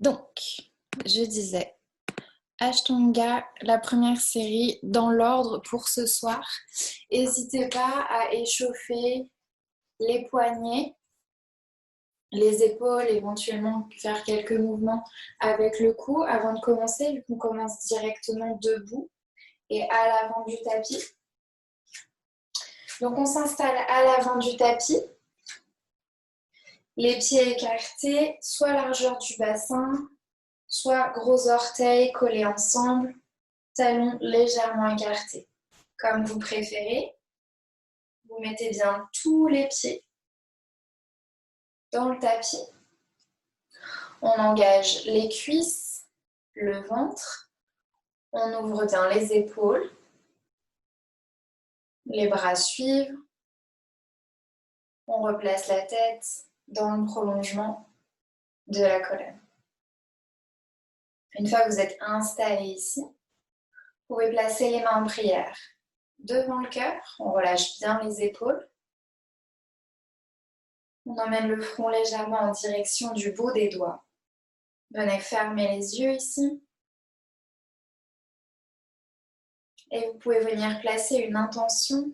Donc, je disais, Ashtanga, la première série dans l'ordre pour ce soir. N'hésitez pas à échauffer les poignets, les épaules, éventuellement faire quelques mouvements avec le cou avant de commencer, vu qu'on commence directement debout et à l'avant du tapis. Donc on s'installe à l'avant du tapis, les pieds écartés, soit largeur du bassin, soit gros orteils collés ensemble, talons légèrement écartés. Comme vous préférez, vous mettez bien tous les pieds dans le tapis. On engage les cuisses, le ventre, on ouvre bien les épaules, les bras suivent, on replace la tête dans le prolongement de la colonne. Une fois que vous êtes installé ici, vous pouvez placer les mains en prière devant le cœur, on relâche bien les épaules. On emmène le front légèrement en direction du bout des doigts. Venez fermer les yeux ici. Et vous pouvez venir placer une intention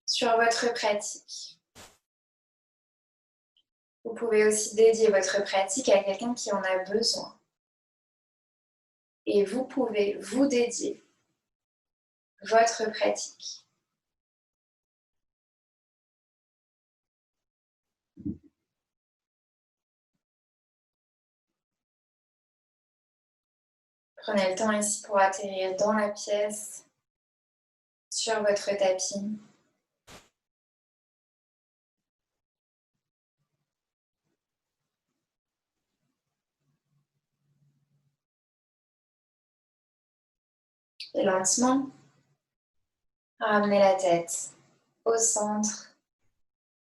sur votre pratique. Vous pouvez aussi dédier votre pratique à quelqu'un qui en a besoin. Et vous pouvez vous dédier votre pratique. Prenez le temps ici pour atterrir dans la pièce, sur votre tapis. Et lentement, ramenez la tête au centre.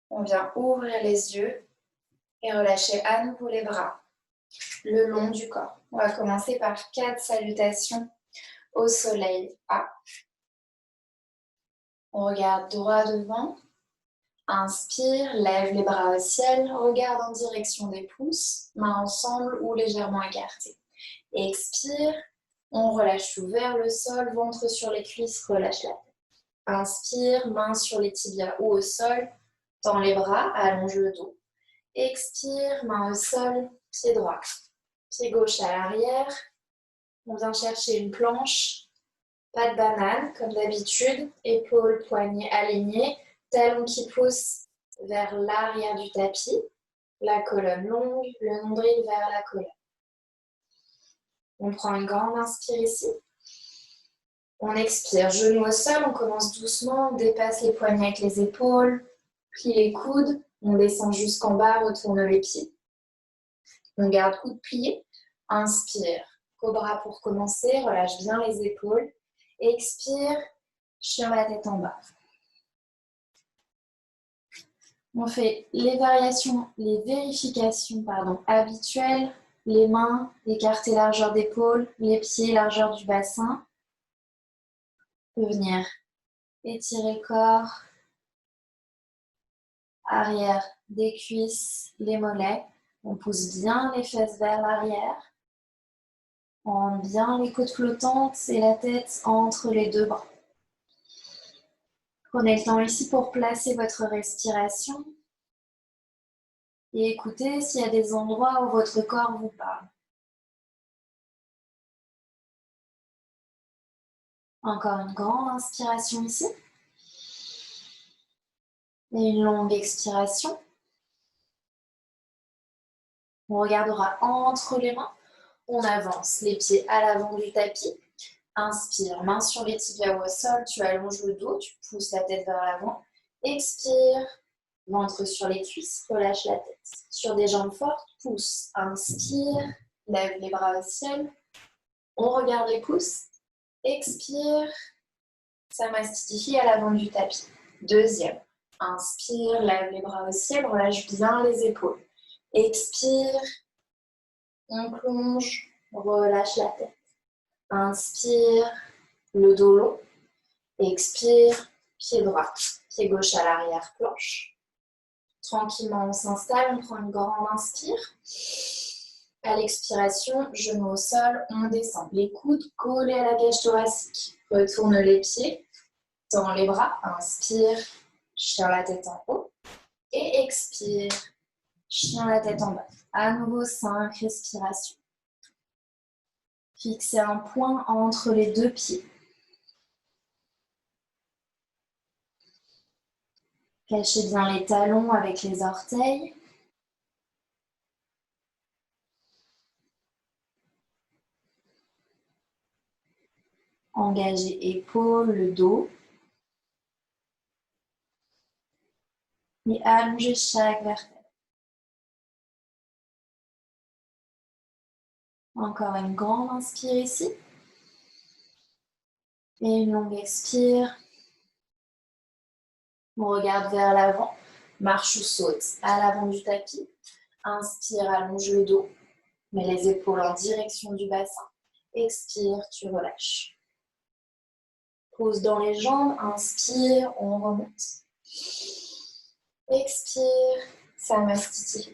On vient ouvrir les yeux et relâcher à nouveau les bras le long du corps. On va commencer par 4 salutations au soleil. A. On regarde droit devant. Inspire, lève les bras au ciel, regarde en direction des pouces, mains ensemble ou légèrement écartées. Expire, on relâche tout vers le sol, ventre sur les cuisses, relâche la tête. Inspire, mains sur les tibias ou au sol, tends les bras, allonge le dos. Expire, main au sol, pied droit, pied gauche à l'arrière. On vient chercher une planche, pas de banane comme d'habitude, épaules, poignets alignés, talons qui poussent vers l'arrière du tapis, la colonne longue, le nombril vers la colonne. On prend une grande inspire ici. On expire, genoux au sol, on commence doucement, on dépasse les poignets avec les épaules, plie les coudes, on descend jusqu'en bas, retourne les pieds. On garde coudes pliés, inspire, cobra pour commencer, relâche bien les épaules. Expire, chien la tête en bas. On fait les vérifications habituelles, les mains, écartées largeur d'épaule, les pieds, largeur du bassin. On peut venir étirer le corps, arrière des cuisses, les mollets. On pousse bien les fesses vers l'arrière. On rend bien les côtes flottantes et la tête entre les deux bras. Prenez le temps ici pour placer votre respiration et écoutez s'il y a des endroits où votre corps vous parle. Encore une grande inspiration ici. Et une longue expiration. On regardera entre les mains. On avance les pieds à l'avant du tapis. Inspire, main sur les tibias ou au sol. Tu allonges le dos, tu pousses la tête vers l'avant. Expire, ventre sur les cuisses, relâche la tête. Sur des jambes fortes, pousse. Inspire, lève les bras au ciel. On regarde les pouces. Expire, Samasthiti à l'avant du tapis. Deuxième. Inspire, lève les bras au ciel, relâche bien les épaules. Expire, on plonge, relâche la tête. Inspire, le dos long. Expire, pied droit, pied gauche à l'arrière, planche. Tranquillement, on s'installe, on prend une grande inspire. À l'expiration, genoux au sol, on descend. Les coudes collés à la cage thoracique. Retourne les pieds, tends les bras, inspire, chien la tête en haut. Et expire, chien la tête en bas. À nouveau, 5 respirations. Fixez un point entre les deux pieds. Cachez bien les talons avec les orteils. Engagez épaules, le dos. Et allongez chaque vertèbre. Encore une grande inspire ici. Et une longue expire. On regarde vers l'avant. Marche ou saute à l'avant du tapis. Inspire, allonge le dos. Mets les épaules en direction du bassin. Expire, tu relâches. Pose dans les jambes. Inspire, on remonte. Expire, Samastiti.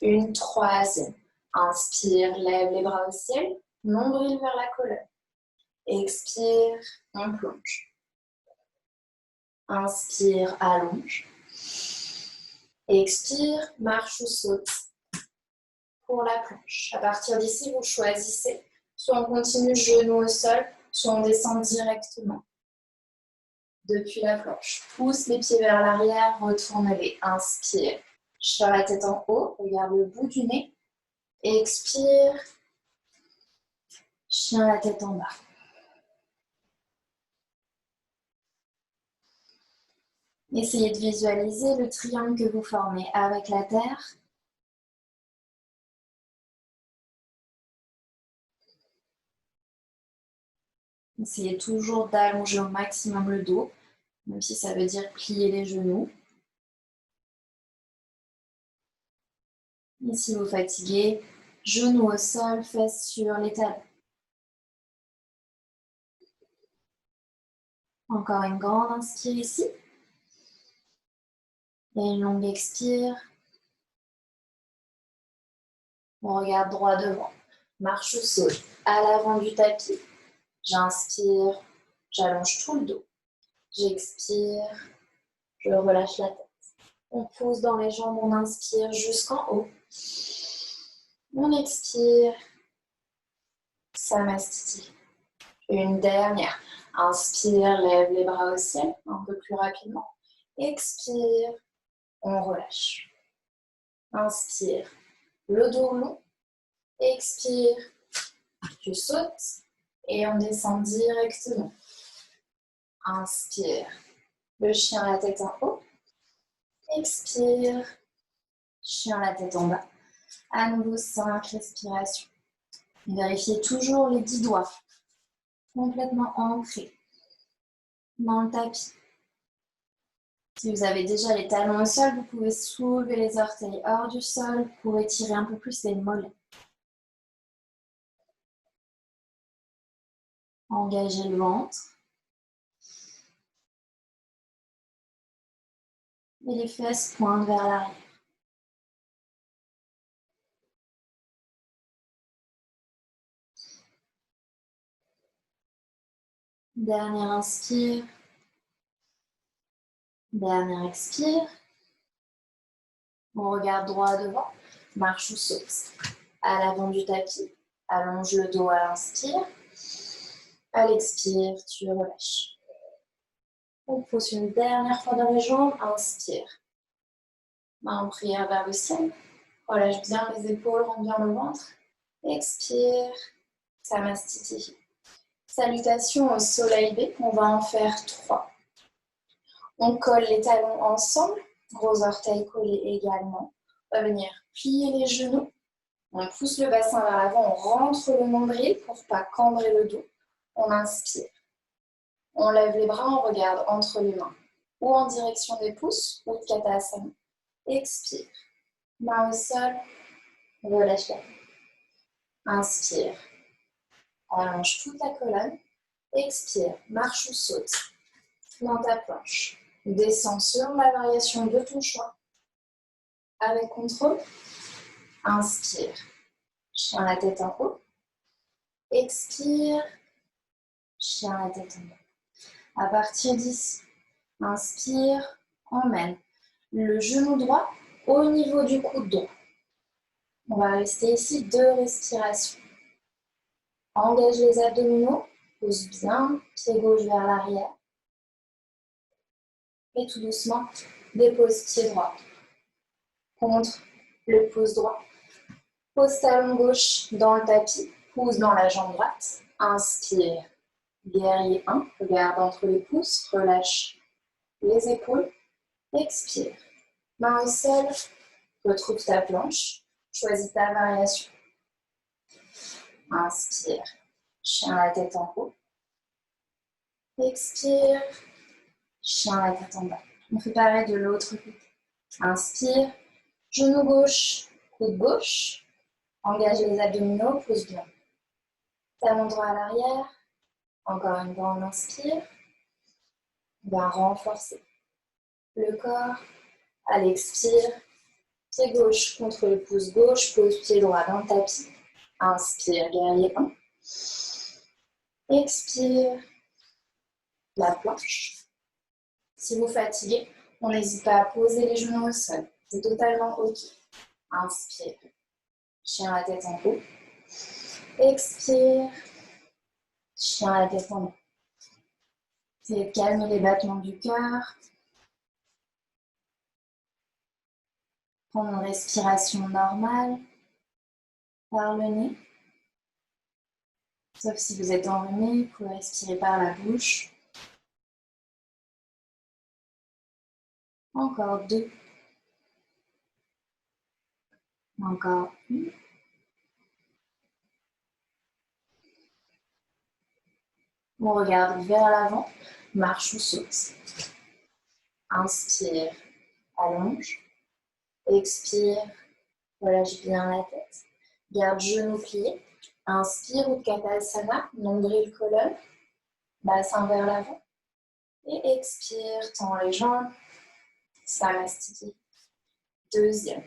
Une troisième. Inspire, lève les bras au ciel. Nombril vers la colonne. Expire, on plonge. Inspire, allonge. Expire, marche ou saute pour la planche. À partir d'ici, vous choisissez. Soit on continue genou au sol, soit on descend directement depuis la planche. Pousse les pieds vers l'arrière, retourne-les. Inspire, sur la tête en haut, regarde le bout du nez. Expire, chien la tête en bas. Essayez de visualiser le triangle que vous formez avec la terre. Essayez toujours d'allonger au maximum le dos, même si ça veut dire plier les genoux. Et si vous fatiguez, genoux au sol, fesses sur les talons. Encore une grande inspire ici. Et une longue expire. On regarde droit devant. Marche ou saute à l'avant du tapis. J'inspire, j'allonge tout le dos. J'expire, je relâche la tête. On pousse dans les jambes, on inspire jusqu'en haut. On expire, Samastiti. Une dernière. Inspire, lève les bras au ciel, un peu plus rapidement. Expire, on relâche. Inspire, le dos long. Expire, tu sautes et on descend directement. Inspire, le chien la tête en haut. Expire, chien la tête en bas. À nouveau, 5 respirations. Vérifiez toujours les 10 doigts complètement ancrés dans le tapis. Si vous avez déjà les talons au sol, vous pouvez soulever les orteils hors du sol pour étirer un peu plus les mollets. Engagez le ventre. Et les fesses pointent vers l'arrière. Dernière inspire. Dernière expire. On regarde droit devant. Marche ou saute. À l'avant du tapis. Allonge le dos à l'inspire. À l'expire, tu relâches. On pousse une dernière fois dans les jambes. Inspire. Main en prière vers le ciel. Relâche bien les épaules, rends bien le ventre. Expire. Samastiti. Salutations au soleil B. On va en faire 3. On colle les talons ensemble. Gros orteils collés également. On va venir plier les genoux. On pousse le bassin vers l'avant. On rentre le nombril pour ne pas cambrer le dos. On inspire. On lève les bras, on regarde entre les mains. Ou en direction des pouces, ou de Utkatasana. Expire. Main au sol. Relâche la tête. Inspire. Allonge toute la colonne. Expire. Marche ou saute dans ta planche. Descends selon la variation de ton choix. Avec contrôle. Inspire. Chien la tête en haut. Expire. Chien la tête en bas. À partir d'ici, inspire, emmène le genou droit au niveau du coude droit. On va rester ici 2 respirations. Engage les abdominaux, pousse bien, pied gauche vers l'arrière. Et tout doucement, dépose pied droit contre le pouce droit. Pose talon gauche dans le tapis, pouce dans la jambe droite. Inspire, guerrier 1, regarde entre les pouces, relâche les épaules. Expire, main au sol, retrouve ta planche, choisis ta variation. Inspire, chien la tête en haut. Expire, chien la tête en bas. On fait pareil de l'autre côté. Inspire, genou gauche, coude gauche. Engage les abdominaux, pousse bien. Talon droit à l'arrière. Encore une fois, on inspire. On va renforcer le corps. À l'expire, pied gauche contre le pouce gauche, pose pied droit dans le tapis. Inspire, guerrier 1. Expire, la planche. Si vous fatiguez, on n'hésite pas à poser les genoux au sol. C'est totalement OK. Inspire, chien la tête en haut. Expire, chien la tête en bas. Essayez de calmer les battements du cœur. Prendre une respiration normale par le nez. Sauf si vous êtes enrhumé, vous pouvez respirer par la bouche. Encore 2. Encore 1. On regarde vers l'avant, marche ou saute. Inspire, allonge. Expire, relâche bien la tête. Garde genoux pliés. Inspire, Utkatasana, nombril colonne. Bassin vers l'avant. Et expire, tends les jambes. Samastiti. Deuxième.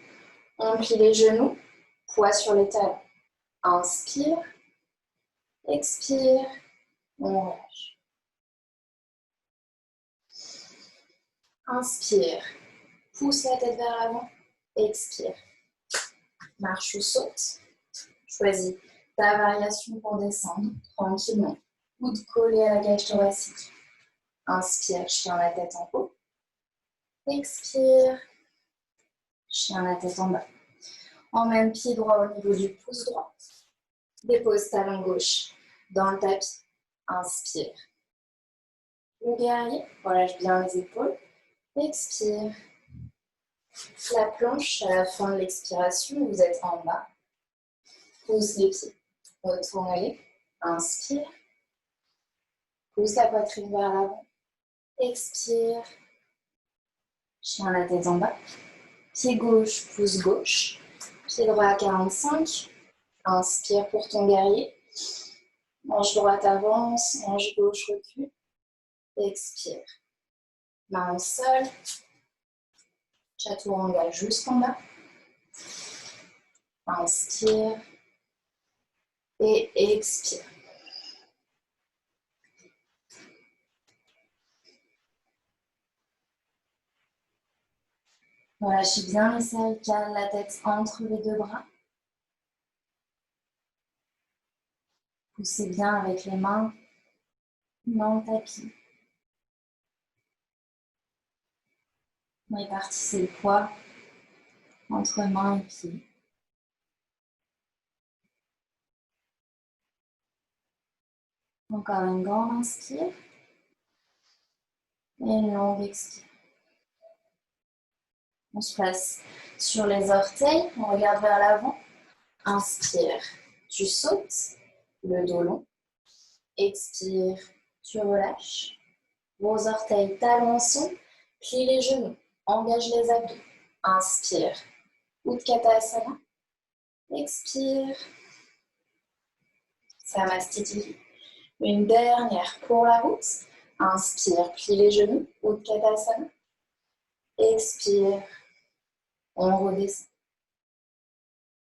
On plie les genoux, poids sur les talons. Inspire. Expire. On relâche. Inspire. Pousse la tête vers l'avant. Expire. Marche ou saute. Choisis ta variation pour descendre tranquillement. Coude collé à la cage thoracique. Inspire, chien la tête en haut. Expire, chien la tête en bas. Emmène pied droit au niveau du pouce droit. Dépose talon gauche dans le tapis. Inspire. Le guerrier, relâche bien les épaules. Expire. La planche à la fin de l'expiration, vous êtes en bas. Pousse les pieds. Retournez. Inspire. Pousse la poitrine vers l'avant. Expire. Chien la tête en bas. Pied gauche, pouce gauche. Pied droit à 45. Inspire pour ton guerrier. Hanche droite avance, hanche gauche recule. Expire. Main au sol. Chaturanga jusqu'en bas. Inspire. Et expire. Relâchez bien les cervicales, la tête entre les deux bras. Poussez bien avec les mains dans le tapis. Répartissez le poids entre mains et pieds. Encore une grande inspire et une longue expire. On se place sur les orteils, on regarde vers l'avant. Inspire, tu sautes, le dos long. Expire, tu relâches. Vos orteils talons ensemble, plie les genoux, engage les abdos. Inspire, Utkatasana. Expire, Samastiti. Une dernière pour la route. Inspire, plie les genoux, Utkatasana. Expire, on redescend.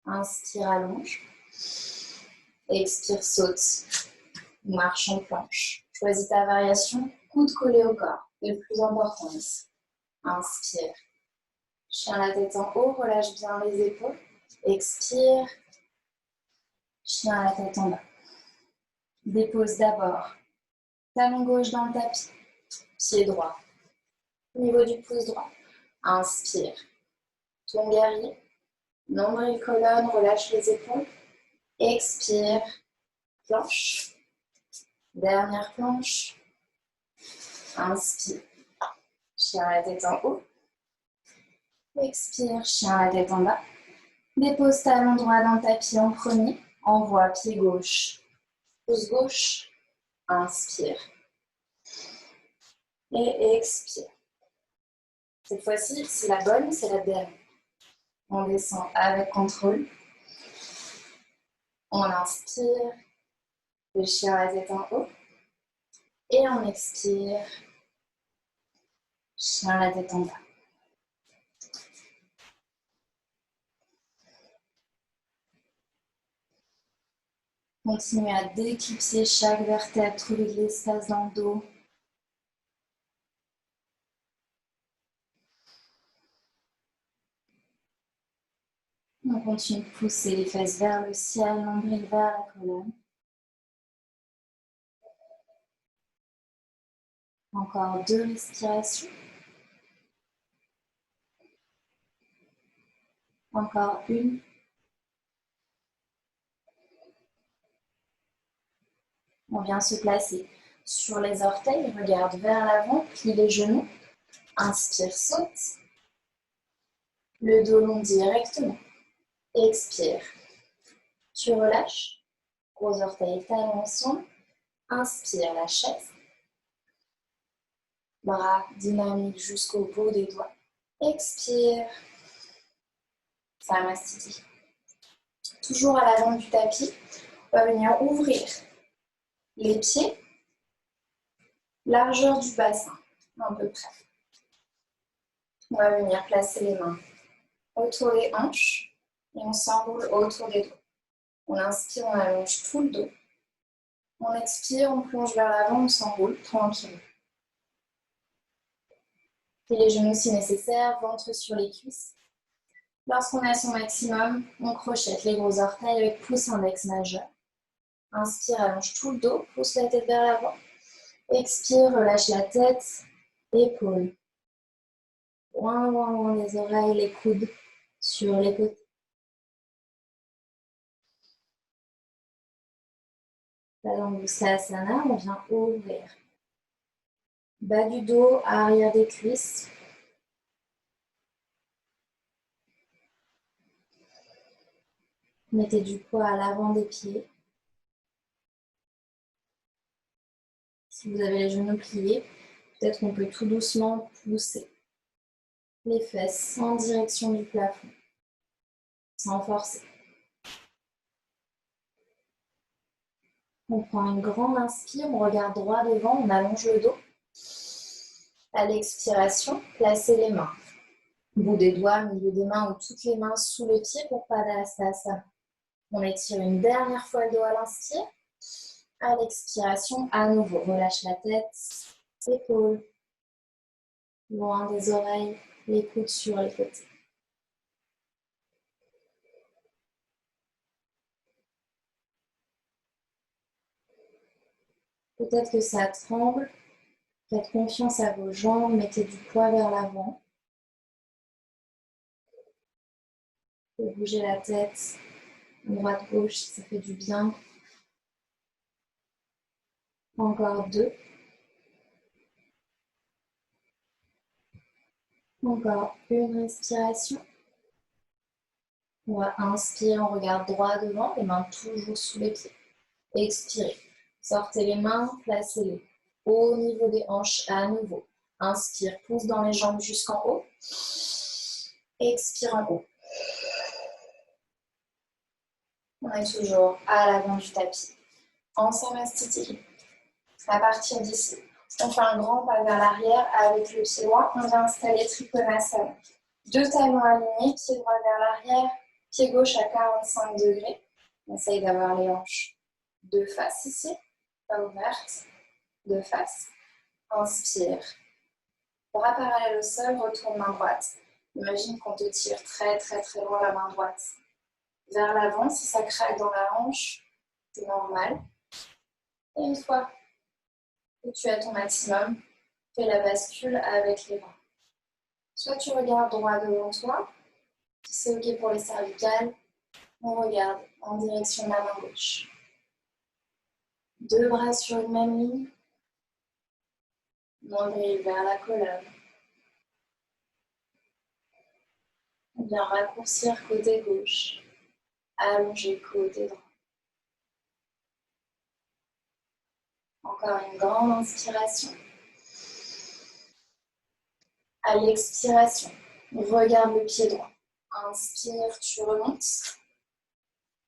Inspire, allonge. Expire, saute. Marche en planche. Choisis ta variation. Coude collé au corps. Le plus important ici. Inspire. Chien la tête en haut. Relâche bien les épaules. Expire. Chien la tête en bas. Dépose d'abord. Talon gauche dans le tapis. Pied droit. Au niveau du pouce droit. Inspire. Ton guerrier. Nombril, colonne. Relâche les épaules. Expire. Planche. Dernière planche. Inspire. Chien la tête en haut. Expire. Chien la tête en bas. Dépose talon droit dans le tapis en premier. Envoie pied gauche. Pouce gauche. Inspire. Et expire. Cette fois-ci, c'est la bonne, c'est la dernière. On descend avec contrôle. On inspire. Le chien la tête en haut. Et on expire. Chien la tête en bas. Continuez à déclipser chaque vertèbre, trouver de l'espace dans le dos. On continue de pousser les fesses vers le ciel, nombril vers la colonne. Encore 2 respirations. Encore une. On vient se placer sur les orteils, regarde vers l'avant, plie les genoux. Inspire, saute. Le dos long directement. Expire. Tu relâches. Gros orteils, talons ensemble. Inspire, la chaise. Bras dynamiques jusqu'au bout des doigts. Expire. Samasthiti. Toujours à l'avant du tapis, on va venir ouvrir les pieds, largeur du bassin, à peu près. On va venir placer les mains autour des hanches et on s'enroule autour des doigts. On inspire, on allonge tout le dos. On expire, on plonge vers l'avant, on s'enroule tranquillement. Et les genoux si nécessaire, ventre sur les cuisses. Lorsqu'on est à son maximum, on crochette les gros orteils avec pouce index majeur. Inspire, allonge tout le dos, pousse la tête vers l'avant. Expire, relâche la tête, épaules. Loin, loin, loin les oreilles, les coudes sur les côtés. Padangusthasana, on vient ouvrir. Bas du dos, arrière des cuisses. Mettez du poids à l'avant des pieds. Si vous avez les genoux pliés, peut-être qu'on peut tout doucement pousser les fesses en direction du plafond, sans forcer. On prend une grande inspire, on regarde droit devant, on allonge le dos. À l'expiration, placez les mains. Bout des doigts, milieu des mains ou toutes les mains sous les pieds pour Padahastasana. On étire une dernière fois le dos à l'inspire. À l'expiration, à nouveau, relâche la tête, épaules, loin des oreilles, les coudes sur les côtés. Peut-être que ça tremble. Faites confiance à vos jambes, mettez du poids vers l'avant. Vous pouvez bouger la tête, droite-gauche, si ça fait du bien. Encore 2. Encore une respiration. On va inspirer, on regarde droit devant, les mains toujours sous les pieds. Expirez. Sortez les mains, placez-les au niveau des hanches à nouveau. Inspire, pousse dans les jambes jusqu'en haut. Expire en haut. On est toujours à l'avant du tapis. En Samasthiti. À partir d'ici, on fait un grand pas vers l'arrière avec le pied droit. On vient installer Trikonasana. 2 talons alignés, pied droit vers l'arrière, pied gauche à 45 degrés. On essaye d'avoir les hanches de face ici, pas ouvertes, de face. Inspire. Bras parallèles au sol, retourne main droite. Imagine qu'on te tire très très très loin la main droite. Vers l'avant, si ça craque dans la hanche, c'est normal. Et une fois que tu as ton maximum, fais la bascule avec les bras. Soit tu regardes droit devant toi, si c'est ok pour les cervicales, on regarde en direction de la main gauche. Deux bras sur une même ligne, nombril vers la colonne. On vient raccourcir côté gauche, allonger côté droit. Encore une grande inspiration. À l'expiration, regarde le pied droit. Inspire, tu remontes.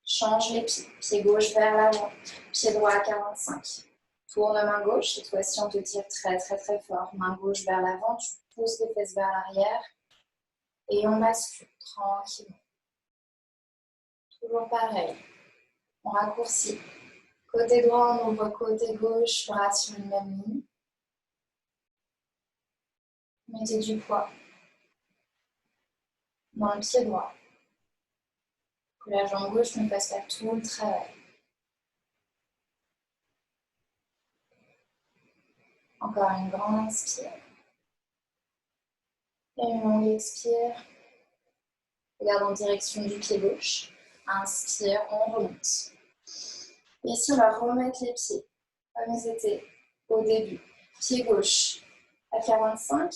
Change les pieds. Pied gauche vers l'avant. Pied droit à 45. Tourne main gauche. Cette fois-ci, on te tire très très très fort. Main gauche vers l'avant. Tu pousses les fesses vers l'arrière. Et on bascule tranquillement. Toujours pareil. On raccourcit. Côté droit, on ouvre côté gauche. Bras sur une même ligne. Mettez du poids dans le pied droit. Que la jambe gauche ne fasse pas tout le travail. Encore une grande inspire. Et une longue expire. Regarde en direction du pied gauche. Inspire, on remonte. Ici, on va remettre les pieds comme ils étaient au début. Pied gauche à 45,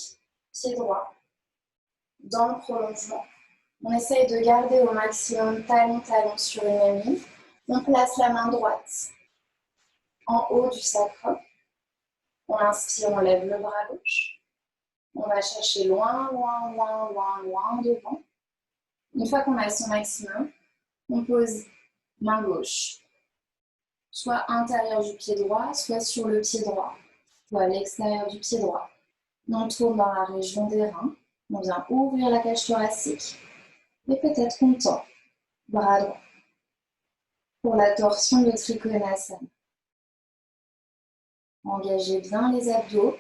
pied droit dans le prolongement. On essaye de garder au maximum talon sur une même ligne. On place la main droite en haut du sacrum. On inspire, on lève le bras gauche. On va chercher loin, loin, loin, loin, loin devant. Une fois qu'on a son maximum, on pose main gauche, soit à l'intérieur du pied droit, soit sur le pied droit, soit à l'extérieur du pied droit. On tourne dans la région des reins. On vient ouvrir la cage thoracique. Et peut-être qu'on tend, bras droit, pour la torsion de Trikonasana. Engagez bien les abdos.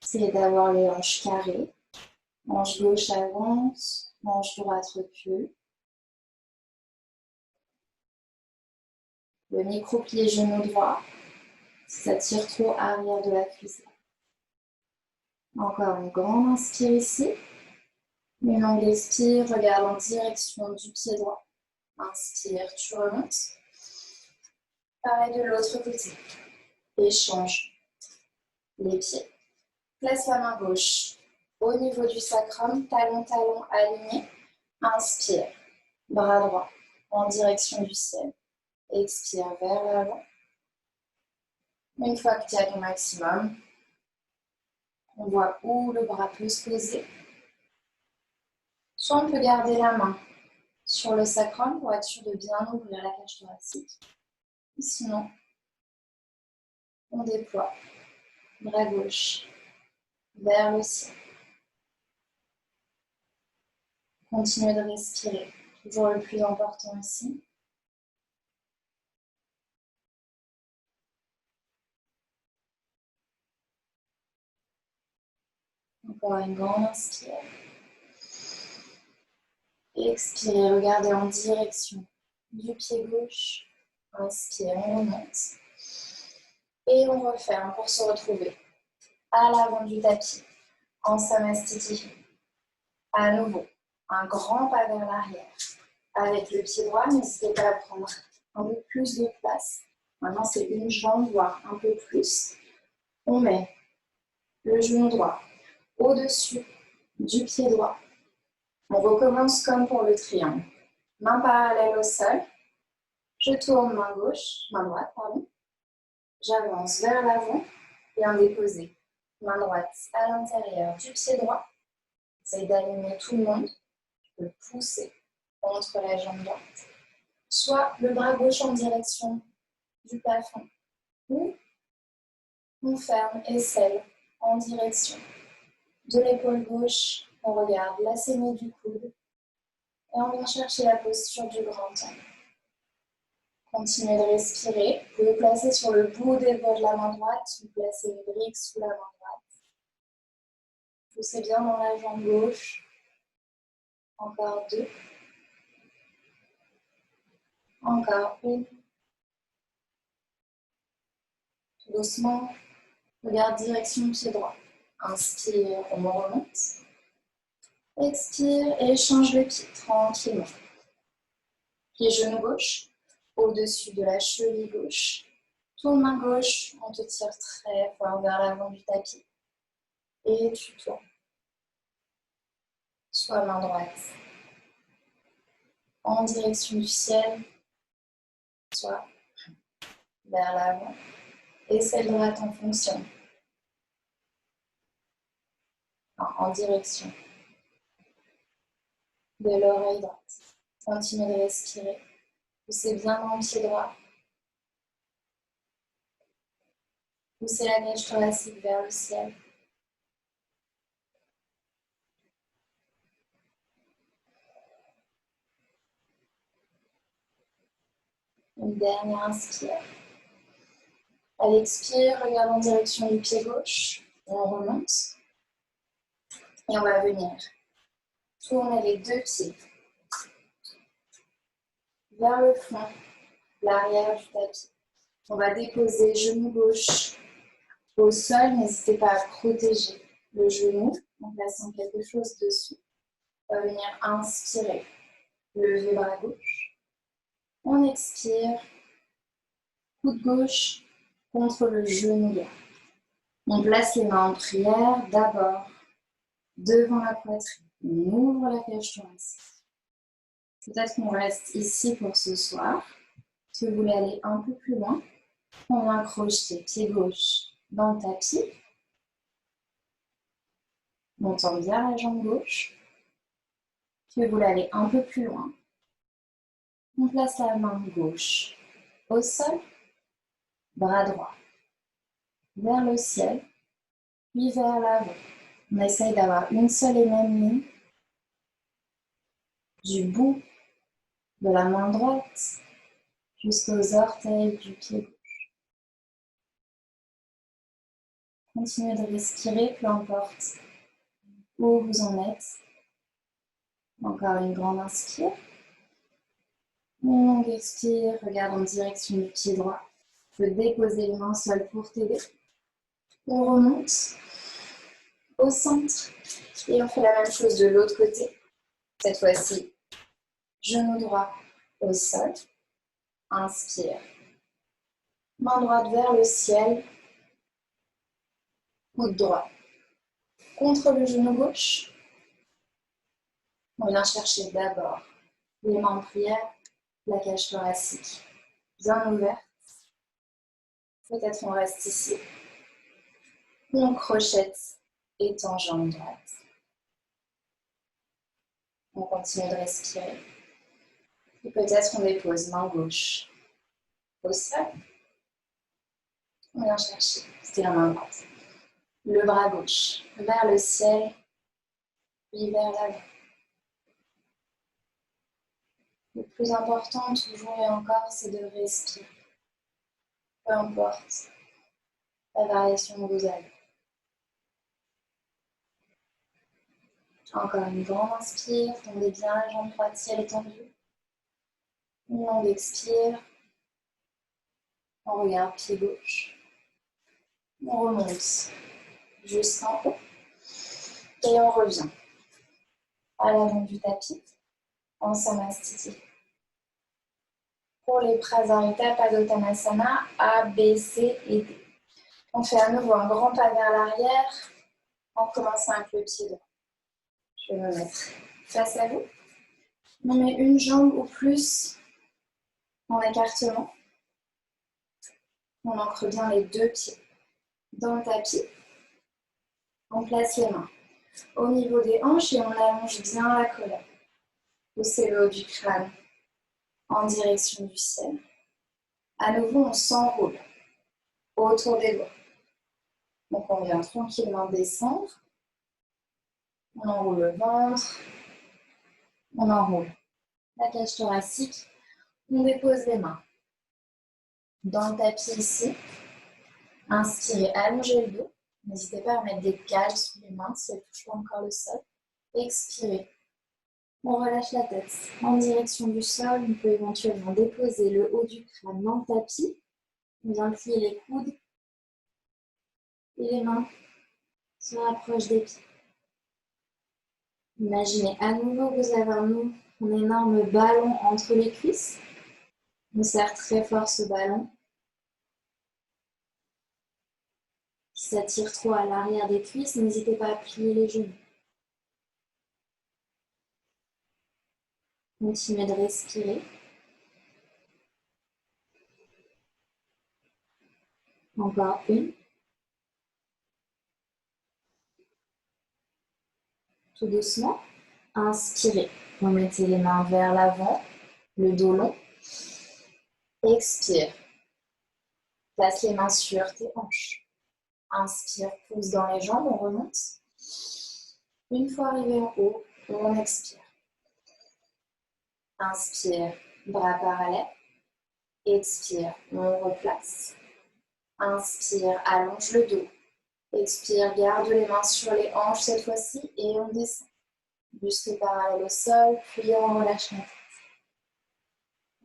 Essayez d'avoir les hanches carrées. Hanche gauche avance, hanche droite recule. Le micro-plie genou droit. Si ça tire trop, arrière de la cuisse. Encore une grande inspire ici. Une longue expire, regarde en direction du pied droit. Inspire, tu remontes. Pareil de l'autre côté. Échange les pieds. Place la main gauche au niveau du sacrum, talon, talon aligné. Inspire, bras droit en direction du ciel. Expire vers l'avant. Une fois que tu as ton maximum, on voit où le bras peut se poser. Soit on peut garder la main sur le sacrum pour être sûr de bien ouvrir la cage thoracique. Sinon, on déploie bras gauche vers le ciel. Continuez de respirer. Toujours le plus important ici. Encore une grande inspire. Expirez, regardez en direction du pied gauche. Inspire, on remonte. Et on referme pour se retrouver à l'avant du tapis, en Samastiti. À nouveau, un grand pas vers l'arrière. Avec le pied droit, n'hésitez pas à prendre un peu plus de place. Maintenant, c'est une jambe, voire un peu plus. On met le genou droit au-dessus du pied droit. On recommence comme pour le triangle. Main parallèle au sol. Je tourne main droite, pardon. J'avance vers l'avant, bien déposé. Main droite à l'intérieur du pied droit. Essaye d'aligner tout le monde. Tu peux pousser contre la jambe droite. Soit le bras gauche en direction du plafond. Ou on ferme et scelle en direction de l'épaule gauche. On regarde la saignée du coude. Et on vient chercher la posture du grand angle. Continuez de respirer. Vous pouvez placer sur le bout des doigts de la main droite ou placer une brique sous la main droite. Poussez bien dans la jambe gauche. Encore 2. Encore 1. Tout doucement. Regarde direction pied droit. Inspire, on remonte. Expire et change le pied tranquillement. Pied genou gauche, au-dessus de la cheville gauche. Tourne main gauche, on te tire très fort vers l'avant du tapis. Et tu tournes. Soit main droite en direction du ciel, soit vers l'avant. Et celle droite en fonction. En direction de l'oreille droite. Continuez de respirer. Poussez bien dans le pied droit. Poussez la cage thoracique vers le ciel. Une dernière inspire. À l'expire, regarde en direction du pied gauche. On remonte. Et on va venir tourner les deux pieds vers le fond, l'arrière du tapis. On va déposer genou gauche au sol. N'hésitez pas à protéger le genou en plaçant quelque chose dessus. On va venir inspirer, lever bras gauche. On expire, coude gauche contre le genou droit. On place les mains en prière d'abord devant la poitrine. On ouvre la cage thoracique. Peut-être qu'on reste ici pour ce soir. Si vous voulez aller un peu plus loin, on vient crocheter pied gauche dans le tapis. Montant bien la jambe gauche. Si vous voulez aller un peu plus loin, on place la main gauche au sol, bras droit vers le ciel, puis vers l'avant. On essaye d'avoir une seule et même ligne du bout de la main droite jusqu'aux orteils du pied gauche. Continuez de respirer, peu importe où vous en êtes. Encore une grande inspire. Une longue expire, regarde en direction du pied droit. Tu peux déposer les mains au sol pour t'aider. On remonte au centre et on fait la même chose de l'autre côté. Cette fois-ci, genou droit au sol. Inspire. Main droite vers le ciel. Coude droit contre le genou gauche. On vient chercher d'abord les mains en prière, la cage thoracique bien ouverte. Peut-être on reste ici. On crochette et tend jambe droite. On continue de respirer. Et peut-être on dépose main gauche au sol. On vient chercher, c'était la main droite. Le bras gauche vers le ciel, puis vers l'avant. Le plus important, toujours et encore, c'est de respirer. Peu importe la variation que vous avez. Encore une grande inspire, tendez bien la jambe droite si elle est tendue. Une longue expire. On regarde pied gauche. On remonte jusqu'en haut. Et on revient à l'avant du tapis en Samastiti. Pour les Prasarita Padottanasana, A, B, C et D. On fait à nouveau un grand pas vers l'arrière en commençant avec le pied droit. Je vais me mettre face à vous. On met une jambe ou plus en écartement. On ancre bien les deux pieds dans le tapis. On place les mains au niveau des hanches et on allonge bien la colonne. Poussez le haut du crâne en direction du ciel. À nouveau, on s'enroule autour des doigts. Donc on vient tranquillement descendre. On enroule le ventre. On enroule la cage thoracique. On dépose les mains Dans le tapis ici, inspirez, allongez le dos. N'hésitez pas à mettre des cales sous les mains si elles ne touchent pas encore le sol. Expirez. On relâche la tête en direction du sol. On peut éventuellement déposer le haut du crâne dans le tapis. On vient plier les coudes et les mains se rapprochent des pieds. Imaginez à nouveau que vous avez un énorme ballon entre les cuisses. On serre très fort ce ballon qui s'attire trop à l'arrière des cuisses. N'hésitez pas à plier les genoux. Continuez de respirer. Encore une. Tout doucement. Inspirez. Remettez les mains vers l'avant, le dos long. Expire. Place les mains sur tes hanches. Inspire, pouce dans les jambes, on remonte. Une fois arrivé en haut, on expire. Inspire, bras parallèles. Expire, on replace. Inspire, allonge le dos. Expire, garde les mains sur les hanches cette fois-ci et on descend. Buste parallèle au sol, puis on relâche la tête.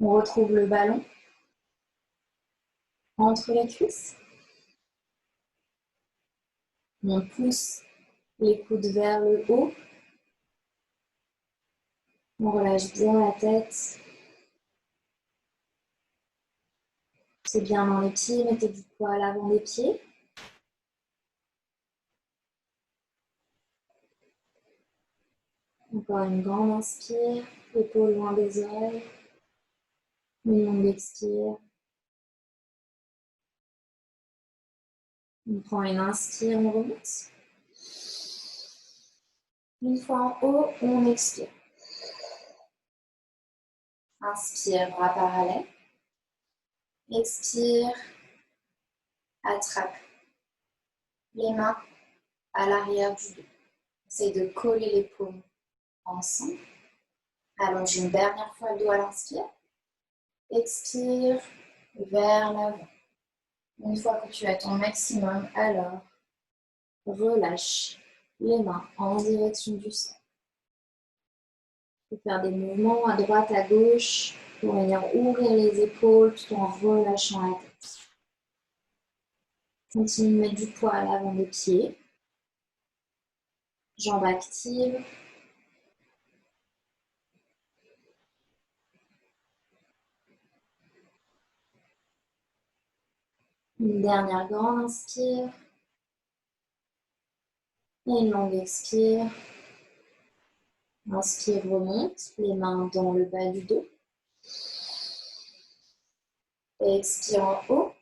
On retrouve le ballon entre les cuisses. On pousse les coudes vers le haut. On relâche bien la tête. C'est bien dans les pieds, mettez du poids à l'avant des pieds. Encore une grande inspire, épaules loin des oreilles. Une longue expire. On prend une inspire, on remonte. Une fois en haut, on expire. Inspire, bras parallèles. Expire, attrape les mains à l'arrière du dos. Essaye de coller les paumes ensemble. Allonge une dernière fois le dos à l'inspire. Expire vers l'avant. Une fois que tu as ton maximum, alors relâche les mains en direction du sol. Tu peux faire des mouvements à droite, à gauche pour venir ouvrir les épaules tout en relâchant la tête. Continue de mettre du poids à l'avant des pieds. Jambes actives. Une dernière grande inspire. Et une longue expire. Inspire, remonte, les mains dans le bas du dos. Expire en haut.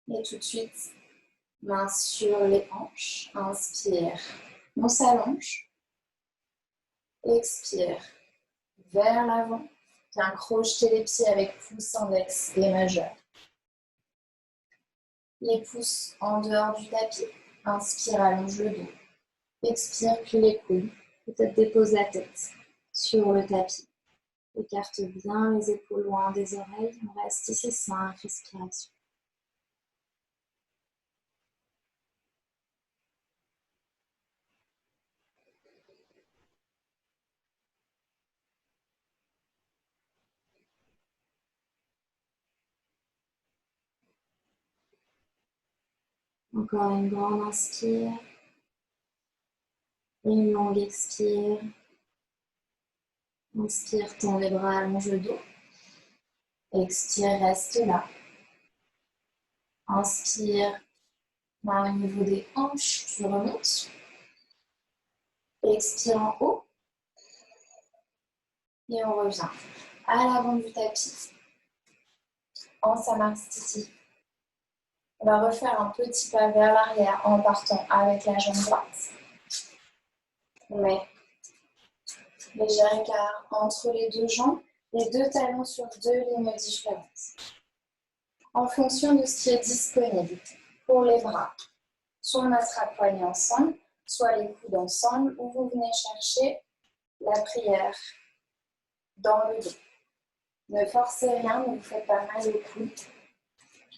Et tout de suite, main sur les hanches. Inspire, on s'allonge. Expire, vers l'avant. Viens crocheter les pieds avec pouce index et majeur. Les pouces en dehors du tapis. Inspire, allonge le dos. Expire, plie les coudes. Peut-être dépose la tête sur le tapis. Écarte bien les épaules loin des oreilles. On reste ici, 5 respirations. Encore une grande inspire. Et une longue expire. Inspire, tends les bras, allonge le dos. Expire, reste là. Inspire, main au niveau des hanches, tu remontes. Expire en haut. Et on revient à l'avant du tapis. En Samasthiti. On va refaire un petit pas vers l'arrière en partant avec la jambe droite. On met léger écart entre les deux jambes, les deux talons sur deux lignes différentes. En fonction de ce qui est disponible pour les bras, soit on attrape poignets ensemble, soit les coudes ensemble, ou vous venez chercher la prière dans le dos. Ne forcez rien, ne vous faites pas mal au coude.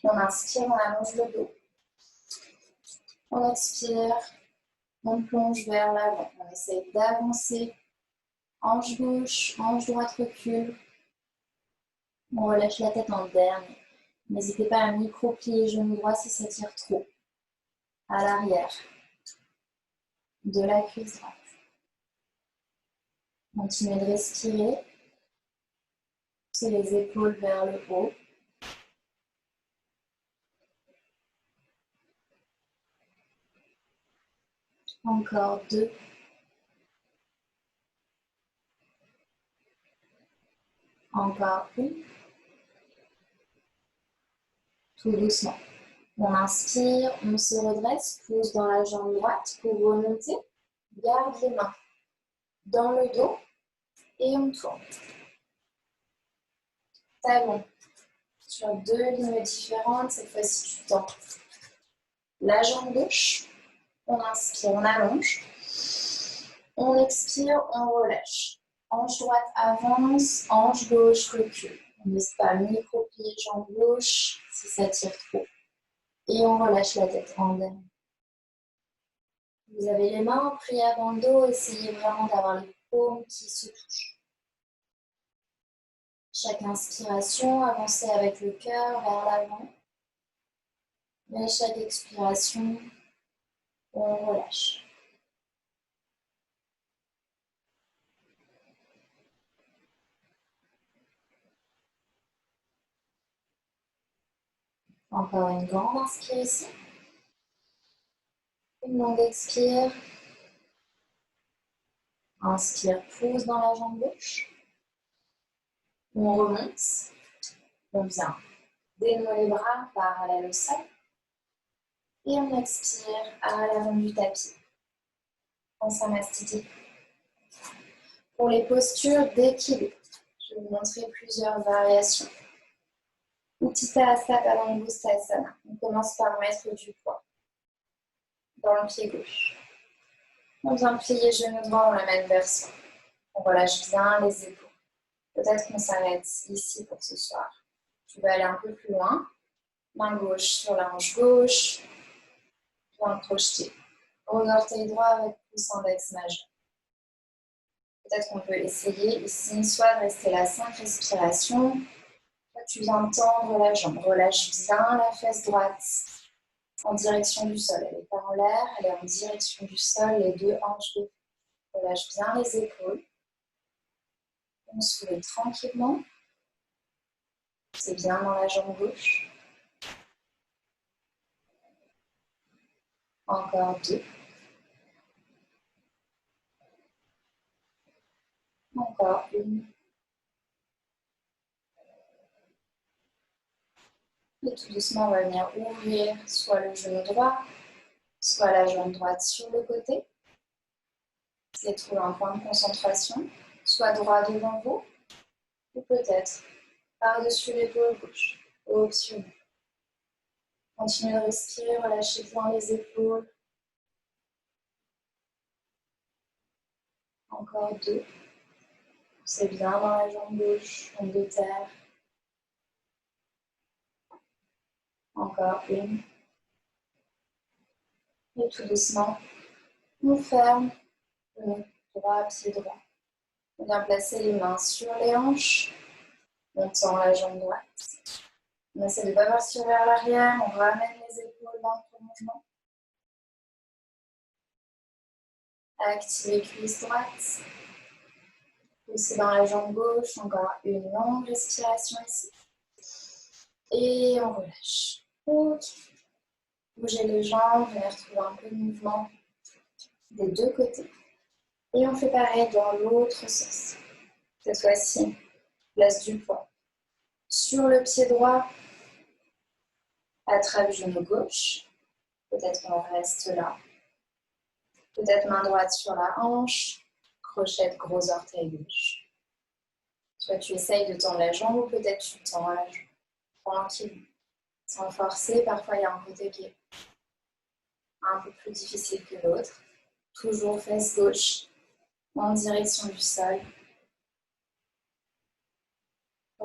On inspire, on allonge le dos. On expire, on plonge vers l'avant. On essaye d'avancer. Hanche gauche, hanche droite recule. On relâche la tête en dernier. N'hésitez pas à micro-plier genou droit si ça tire trop. À l'arrière de la cuisse droite. Continuez de respirer. Poussez les épaules vers le haut. Encore 2. Encore 1. Tout doucement. On inspire, on se redresse, pousse dans la jambe droite pour remonter. Garde les mains dans le dos et on tourne. Talon sur 2 lignes différentes. Cette fois-ci, tu tends la jambe gauche. On inspire, on allonge. On expire, on relâche. Hanche droite avance, hanche gauche recule. On n'hésite pas à micro-plier jambe gauche si ça tire trop. Et on relâche la tête en dernier. Vous avez les mains en prière dans le dos, essayez vraiment d'avoir les paumes qui se touchent. Chaque inspiration, avancez avec le cœur vers l'avant. Mais chaque expiration, on relâche. Encore une grande inspire ici. Une longue expire. Inspire, pousse dans la jambe gauche. On remonte. On vient dénouer les bras parallèles au sol. Et on expire à l'avant du tapis. En Samastiti. Pour les postures d'équilibre, je vais vous montrer plusieurs variations. Utthita Padangusthasana. On commence par mettre du poids dans le pied gauche. On vient plier genou droit, on l'amène vers soi. On relâche bien les épaules. Peut-être qu'on s'arrête ici pour ce soir. Tu vas aller un peu plus loin. Main gauche sur la hanche gauche. Bien projeté. Gros orteil droit avec pouce index majeur. Peut-être qu'on peut essayer ici, soit de rester là 5 respirations. Tu viens tendre la jambe. Relâche bien la fesse droite en direction du sol. Elle n'est pas en l'air, elle est en direction du sol. Les 2 hanches de relâche bien les épaules. On sourit tranquillement. C'est bien dans la jambe gauche. Encore 2. Encore 1. Et tout doucement, on va venir ouvrir soit le genou droit, soit la jambe droite sur le côté. C'est trouver un point de concentration, soit droit devant vous, ou peut-être par-dessus l'épaule gauche, optionnel. Continuez de respirer, relâchez bien les épaules. Encore 2. C'est bien dans la jambe gauche, jambe de terre. Encore 1. Et tout doucement, on ferme le droit, pied droit. On vient placer les mains sur les hanches. On tend la jambe droite. On essaie de ne pas partir vers l'arrière. On ramène les épaules dans le prolongement. Activez cuisse droite. Poussez dans la jambe gauche. Encore une longue respiration ici. Et on relâche. Ok. Bougez les jambes. Venez retrouver un peu de mouvement des 2 côtés. Et on fait pareil dans l'autre sens. Cette fois-ci, place du poids sur le pied droit. Attrape genou gauche. Peut-être qu'on reste là. Peut-être main droite sur la hanche. Crochette gros orteil gauche. Soit tu essayes de tendre la jambe ou peut-être tu tends la jambe. Tranquille. Sans forcer, parfois il y a un côté qui est un peu plus difficile que l'autre. Toujours fesse gauche en direction du sol.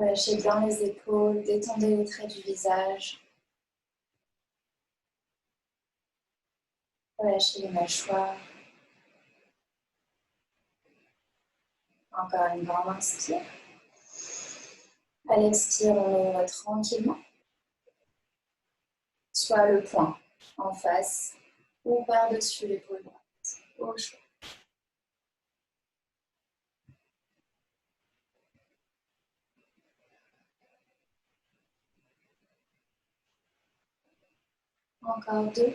Relâchez bien les épaules, détendez les traits du visage. Relâchez les mâchoires. Encore une grande inspire. À l'expire, on ouvre tranquillement. Soit le poing en face ou par-dessus l'épaule droite. Au choix. Encore deux.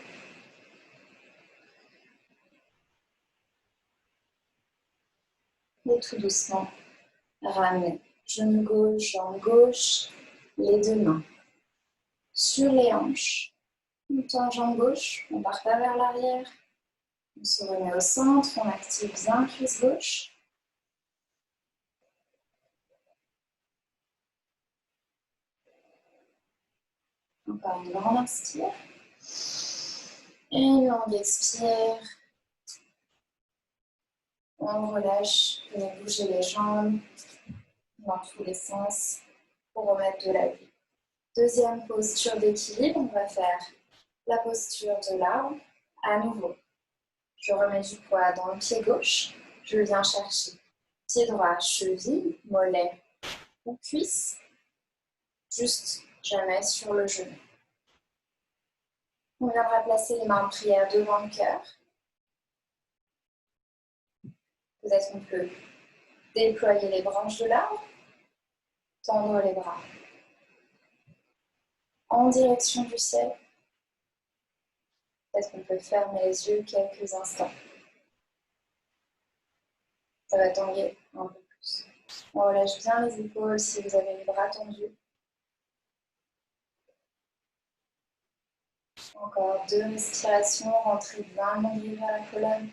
Et tout doucement, ramenez. Genou gauche, jambe gauche, les deux mains sur les hanches. On tend jambe gauche, on part pas vers l'arrière. On se remet au centre, on active bien cuisse gauche. Encore une grande inspire. Et une longue expire. On relâche, on va bouger les jambes dans tous les sens pour remettre de la vie. Deuxième posture d'équilibre, on va faire la posture de l'arbre. À nouveau, je remets du poids dans le pied gauche. Je viens chercher pied droit, cheville, mollet ou cuisse. Juste jamais sur le genou. On viendra placer les mains en prière devant le cœur. Peut-être qu'on peut déployer les branches de l'arbre, tendre les bras en direction du ciel. Peut-être qu'on peut fermer les yeux quelques instants. Ça va tanguer un peu plus. On relâche bien les épaules si vous avez les bras tendus. Encore deux respirations, rentrez bien le nombril vers la colonne.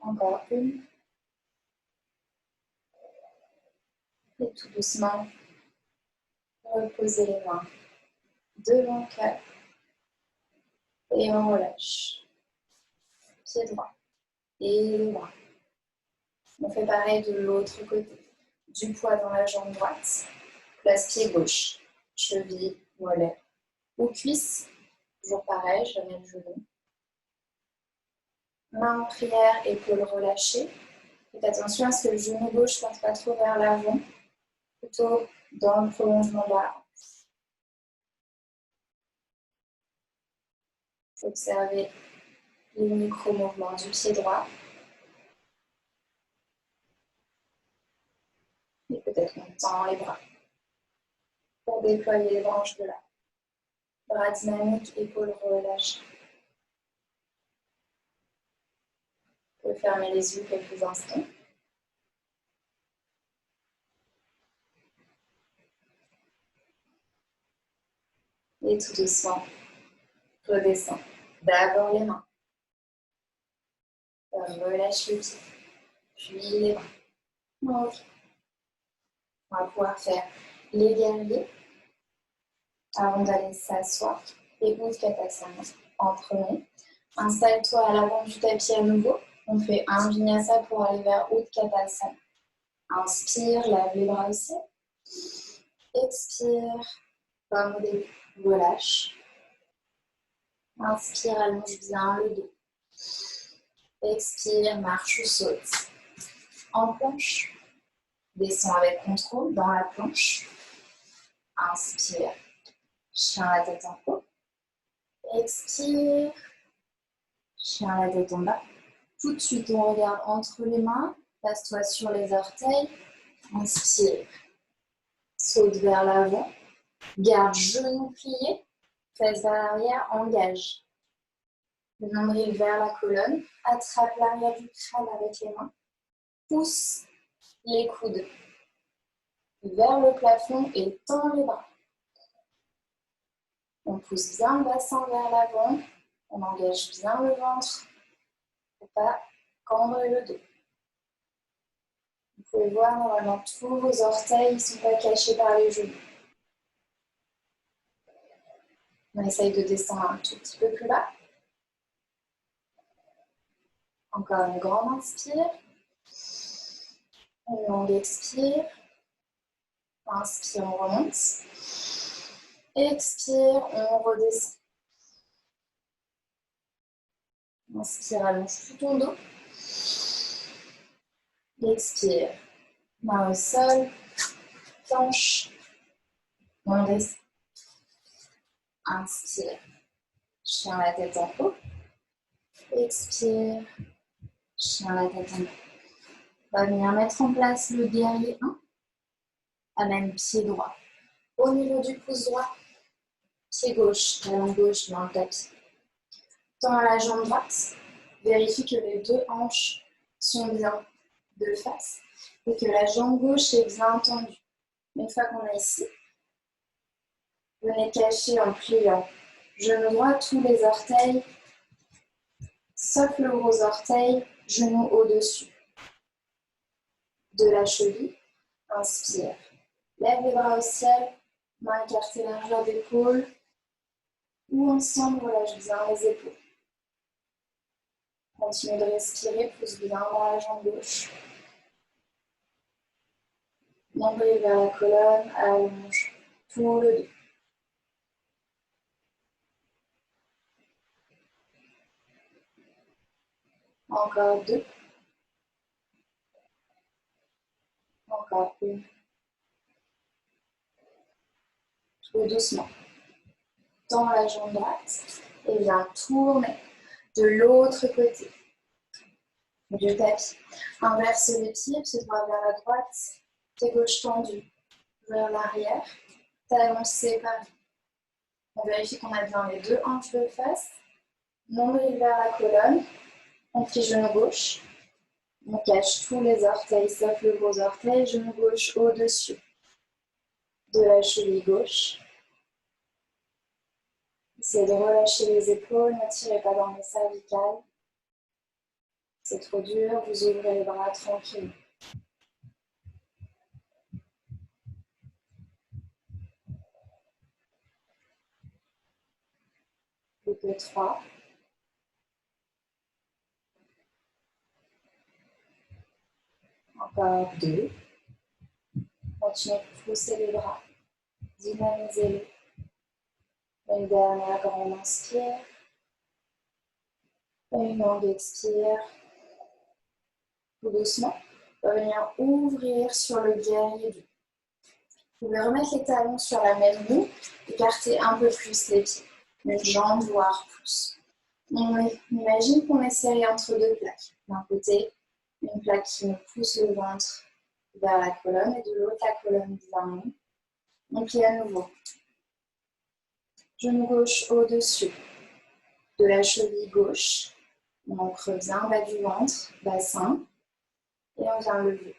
Encore une. Et tout doucement, reposez les mains devant le cœur. Et on relâche. Pied droit et le bras. On fait pareil de l'autre côté. Du poids dans la jambe droite. Place pied gauche. Cheville, mollet ou cuisse. Toujours pareil, je mets le genou. Main en prière, épaules relâchées. Faites attention à ce que le genou gauche ne parte pas trop vers l'avant, plutôt dans le prolongement de la hanche. Observez les micro-mouvements du pied droit. Et peut-être qu'on tend les bras pour déployer les branches de l'arbre. Bras dynamiques, épaules relâchées. Vous pouvez fermer les yeux quelques instants. Et tout doucement, redescend. D'abord les mains. Relâche les pieds. Puis les bras. Ok. On va pouvoir faire les guerriers avant d'aller s'asseoir. Et Utkatasana en premier. Installe-toi à l'avant du tapis à nouveau. On fait un vinyasa pour aller vers Utkatasana. Inspire, lève les bras au ciel. Expire, comme au début, relâche. Inspire, allonge bien le dos. Expire, marche ou saute. En planche. Descends avec contrôle dans la planche. Inspire, chien la tête en haut. Expire, chien la tête en bas. Tout de suite, on regarde entre les mains. Passe-toi sur les orteils. Inspire, saute vers l'avant. Garde genou plié. Fesse vers l'arrière, engage. Le nombril vers la colonne. Attrape l'arrière du crâne avec les mains. Pousse les coudes vers le plafond et tend les bras. On pousse bien le bassin vers l'avant. On engage bien le ventre pour ne pas cambrer le dos. Vous pouvez voir, normalement, tous vos orteils ne sont pas cachés par les genoux. On essaye de descendre un tout petit peu plus bas. Encore une grande inspire. Une longue expire. Inspire, on remonte. Expire, on redescend. Inspire, allonge tout ton dos. Expire, main au sol, planche, on descend. Inspire, chien la tête en haut. Expire, chien la tête en bas. On va venir mettre en place le guerrier 1. Amène pied droit au niveau du pouce droit. Pied gauche, talon gauche dans le tapis. Tends la jambe droite. Vérifie que les deux hanches sont bien de face et que la jambe gauche est bien tendue. Une fois qu'on est ici, venez cacher en pliant genou droit, tous les orteils, sauf le gros orteil, genou au-dessus de la cheville. Inspire. Lève les bras au ciel, main écartée largeur d'épaule, ou ensemble, relâche bien les épaules. Continue de respirer, pousse bien dans la jambe gauche. Nombril vers la colonne, allonge tout le dos. Encore 2. Encore 1. Tout doucement. Tends la jambe droite et viens tourner de l'autre côté du tapis. Inverse les pieds, pied droit vers la droite, pied gauche tendu vers l'arrière, talons séparés. On vérifie qu'on a bien les deux hanches de face, nombril vers la colonne, on plie genou gauche, on cache tous les orteils sauf le gros orteil, genou gauche au-dessus de la cheville gauche. Essayez de relâcher les épaules, ne tirez pas dans les cervicales. C'est trop dur, vous ouvrez les bras tranquillement. Plus que 3. Encore 2. Continuez de pousser les bras, dynamisez-les. Une dernière grande inspire. Une longue expire. Tout doucement. On va venir ouvrir sur le guerrier 2. Vous pouvez remettre les talons sur la même ligne, écarter un peu plus les pieds. Une jambe, voire pouce. On imagine qu'on est serré entre deux plaques. D'un côté, une plaque qui nous pousse le ventre vers la colonne et de l'autre, la colonne vient. On plie à nouveau. Genou gauche au-dessus de la cheville gauche. On ancre bien bas du ventre, bassin. Et on vient lever.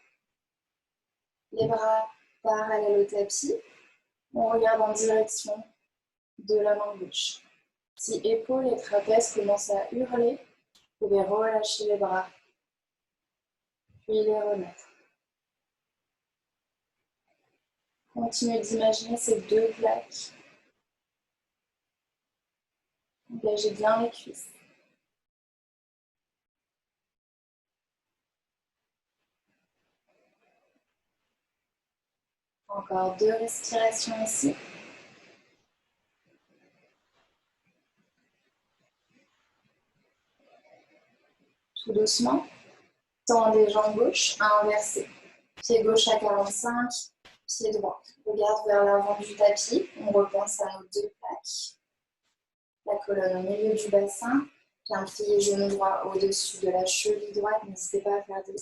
Les bras parallèles au tapis. On regarde en direction de la main gauche. Si épaules et trapèzes commencent à hurler, vous pouvez relâcher les bras, puis les remettre. Continuez d'imaginer ces deux plaques. Engagez bien les cuisses. Encore 2 respirations ici. Tout doucement. Tendez jambes gauche à inverser. Pied gauche à 45, pied droit. Regarde vers l'avant du tapis. On repense à nos deux plaques. La colonne au milieu du bassin. Bien plier genou droit au-dessus de la cheville droite. N'hésitez pas à faire des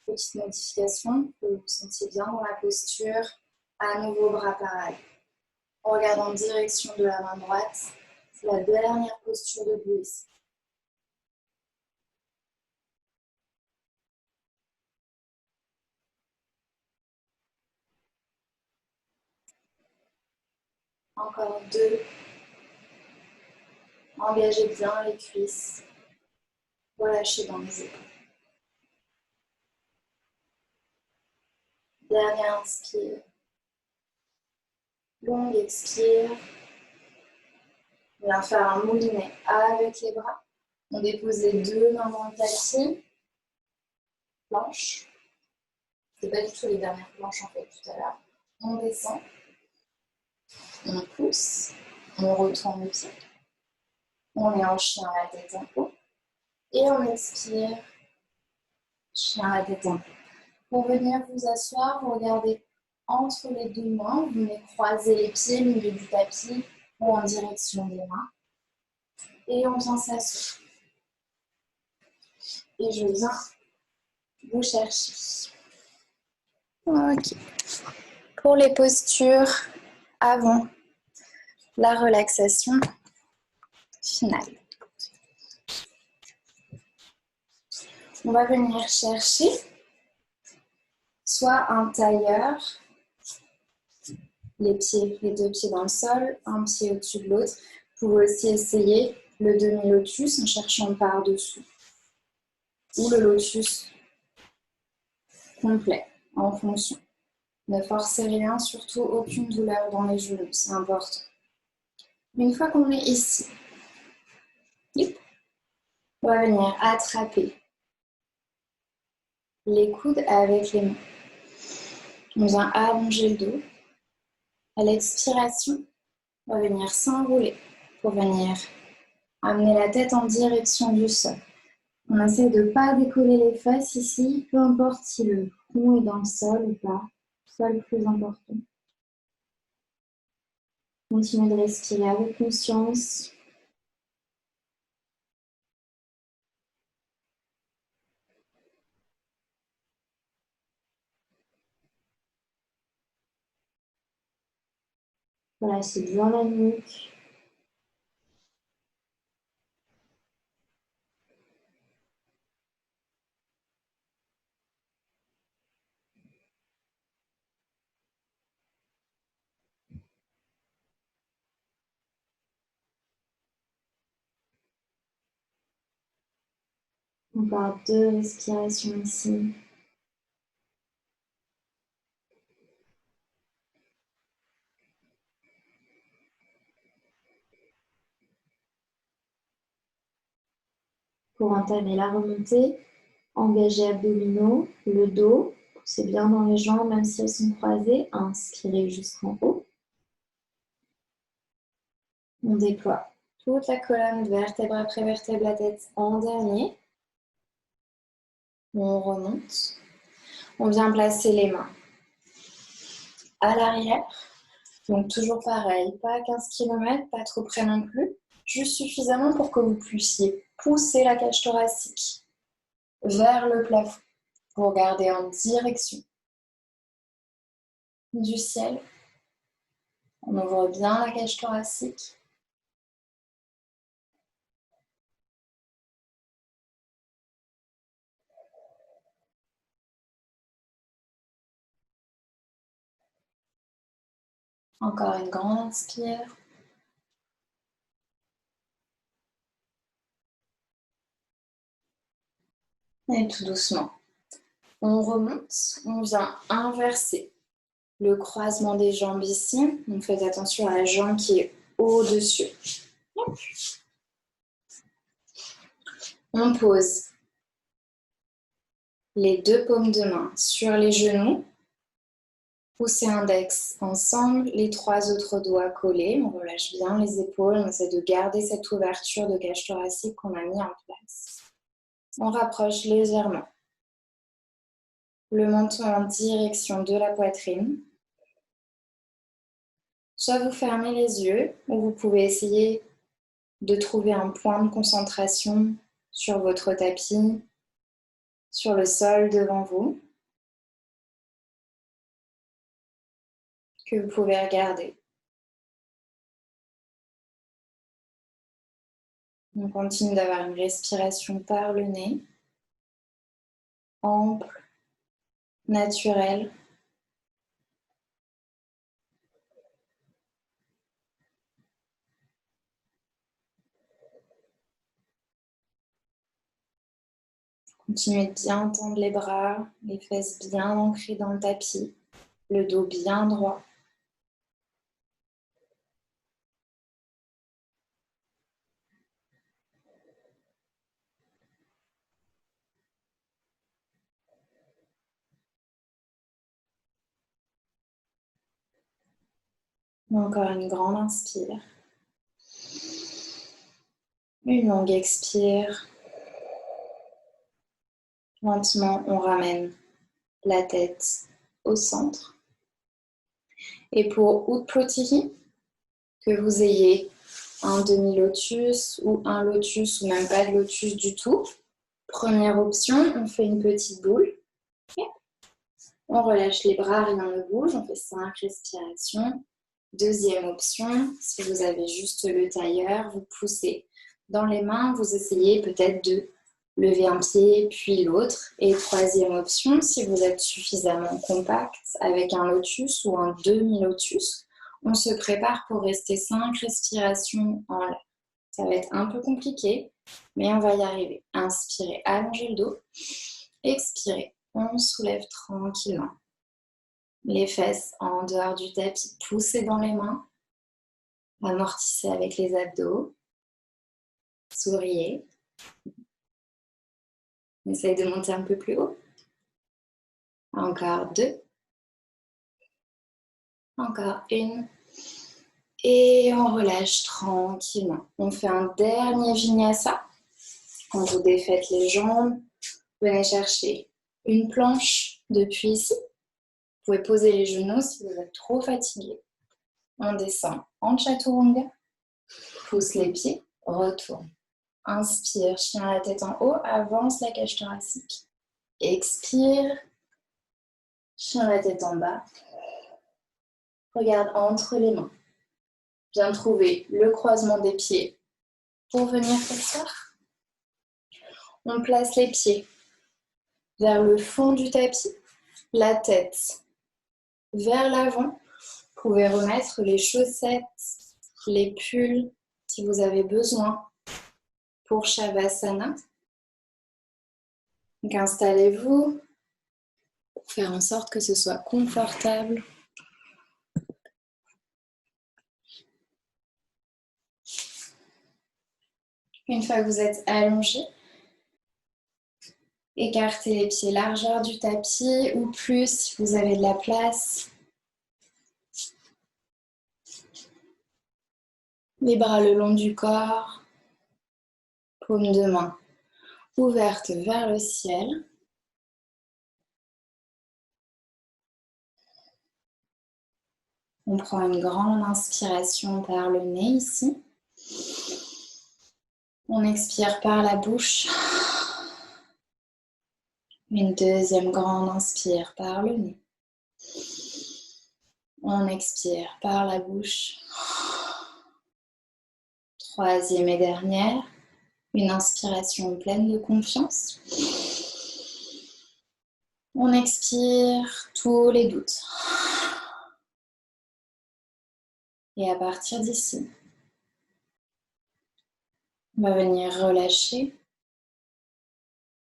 petites modifications. Que vous vous sentiez bien dans la posture. À nouveau, bras parallèles. On regarde en direction de la main droite. C'est la dernière posture debout ici. Encore 2. Engagez bien les cuisses. Relâchez dans les épaules. Dernière inspire. Longue expire. On vient faire un moulinet avec les bras. On dépose les deux mains dans le tapis. Planche. C'est pas du tout les dernières planches en fait tout à l'heure. On descend, on pousse, on retourne le pied, on est en chien à la tête en haut et on expire, chien à la tête en haut. Pour venir vous asseoir, vous regardez entre les deux mains, vous venez croiser les pieds au milieu du tapis ou en direction des mains et on vient s'asseoir. Et je viens vous chercher. Ok. Pour les postures avant la relaxation finale. On va venir chercher soit un tailleur, les deux pieds dans le sol, un pied au-dessus de l'autre. Vous pouvez aussi essayer le demi-lotus en cherchant par-dessous. Ou le lotus complet, en fonction. Ne forcez rien, surtout aucune douleur dans les genoux, c'est important. Une fois qu'on est ici, on va venir attraper les coudes avec les mains. On vient allonger le dos. À l'expiration, on va venir s'enrouler pour venir amener la tête en direction du sol. On essaie de ne pas décoller les fesses ici, peu importe si le front est dans le sol ou pas. C'est ça le plus important. Continuez de respirer avec conscience. Relâchez bien la nuque. Encore 2 respirations ici. Pour entamer la remontée, engagez abdominaux, le dos, poussez bien dans les jambes même si elles sont croisées, inspirez jusqu'en haut. On déploie toute la colonne, vertèbre après vertèbre, la tête en dernier. On remonte. On vient placer les mains à l'arrière. Donc toujours pareil, pas à 15 km, pas trop près non plus. Juste suffisamment pour que vous puissiez pousser la cage thoracique vers le plafond. Vous regardez en direction du ciel. On ouvre bien la cage thoracique. Encore une grande inspire. Et tout doucement, on remonte, on vient inverser le croisement des jambes ici. Donc faites attention à la jambe qui est au-dessus. On pose les deux paumes de main sur les genoux. Poussez index ensemble, les 3 autres doigts collés. On relâche bien les épaules. On essaie de garder cette ouverture de cage thoracique qu'on a mis en place. On rapproche légèrement le menton en direction de la poitrine. Soit vous fermez les yeux, ou vous pouvez essayer de trouver un point de concentration sur votre tapis, sur le sol devant vous, que vous pouvez regarder. On continue d'avoir une respiration par le nez, ample, naturelle. Continuez de bien tendre les bras, les fesses bien ancrées dans le tapis, le dos bien droit. Encore une grande inspire. Une longue expire. Lentement, on ramène la tête au centre. Et pour Utplatihi, que vous ayez un demi-lotus ou un lotus ou même pas de lotus du tout, première option, on fait une petite boule. On relâche les bras, rien ne bouge, on fait 5 respirations. Deuxième option, si vous avez juste le tailleur, vous poussez dans les mains, vous essayez peut-être de lever un pied puis l'autre. Et troisième option, si vous êtes suffisamment compact avec un lotus ou un demi-lotus, on se prépare pour rester 5 respirations en l'air. Ça va être un peu compliqué, mais on va y arriver. Inspirez, allongez le dos. Expirez, on soulève tranquillement. Les fesses en dehors du tapis, poussez dans les mains. Amortissez avec les abdos. Souriez. Essayez de monter un peu plus haut. Encore 2. Encore 1. Et on relâche tranquillement. On fait un dernier vinyasa. Quand vous défaites les jambes, venez chercher une planche depuis ici. Vous pouvez poser les genoux si vous êtes trop fatigué. On descend en chaturanga. Pousse les pieds. Retourne. Inspire, chien à la tête en haut. Avance la cage thoracique. Expire. Chien la tête en bas. Regarde entre les mains. Viens trouver le croisement des pieds pour venir t'asseoir. On place les pieds vers le fond du tapis, la tête vers l'avant. Vous pouvez remettre les chaussettes, les pulls si vous avez besoin pour Shavasana. Donc installez-vous pour faire en sorte que ce soit confortable. Une fois que vous êtes allongé, écartez les pieds largeur du tapis ou plus si vous avez de la place. Les bras le long du corps, paume de main ouverte vers le ciel. On prend une grande inspiration par le nez ici. On expire par la bouche. Une deuxième grande inspire par le nez. On expire par la bouche. Troisième et dernière. Une inspiration pleine de confiance. On expire tous les doutes. Et à partir d'ici, on va venir relâcher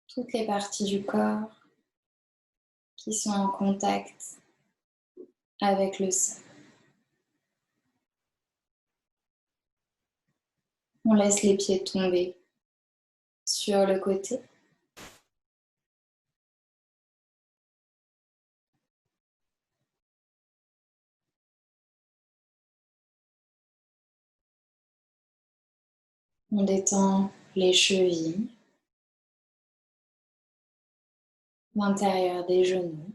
toutes les parties du corps qui sont en contact avec le sol. On laisse les pieds tomber sur le côté. On détend les chevilles, l'intérieur des genoux.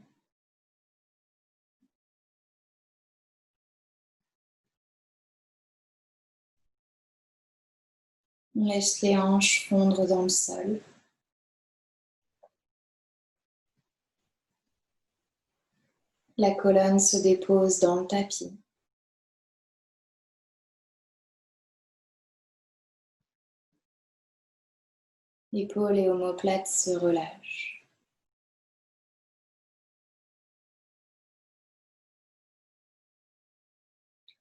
On laisse les hanches fondre dans le sol. La colonne se dépose dans le tapis. Épaules et omoplates se relâchent.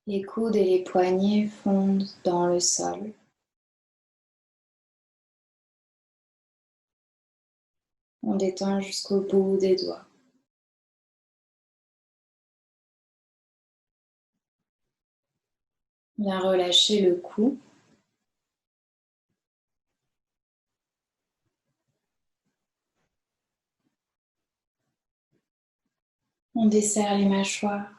Les coudes et les poignets fondent dans le sol. On détend jusqu'au bout des doigts. Bien relâcher le cou. On desserre les mâchoires.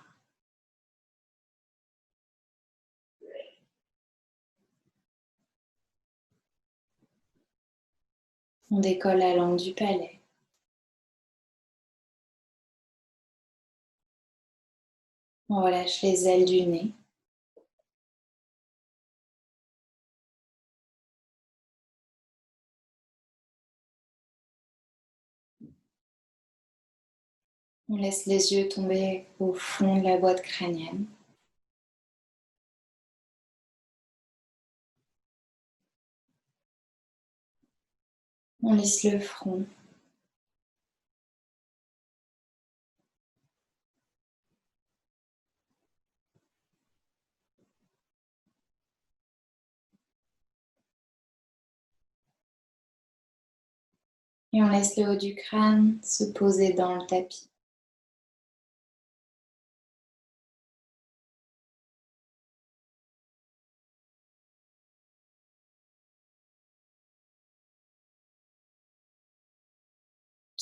On décolle la langue du palais. On relâche les ailes du nez. On laisse les yeux tomber au fond de la boîte crânienne. On lisse le front. Et on laisse le haut du crâne se poser dans le tapis.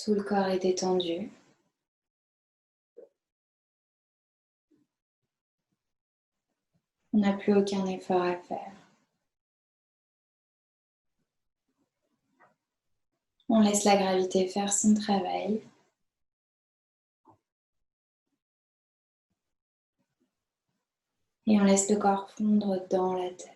Tout le corps est détendu. On n'a plus aucun effort à faire. On laisse la gravité faire son travail. Et on laisse le corps fondre dans la terre.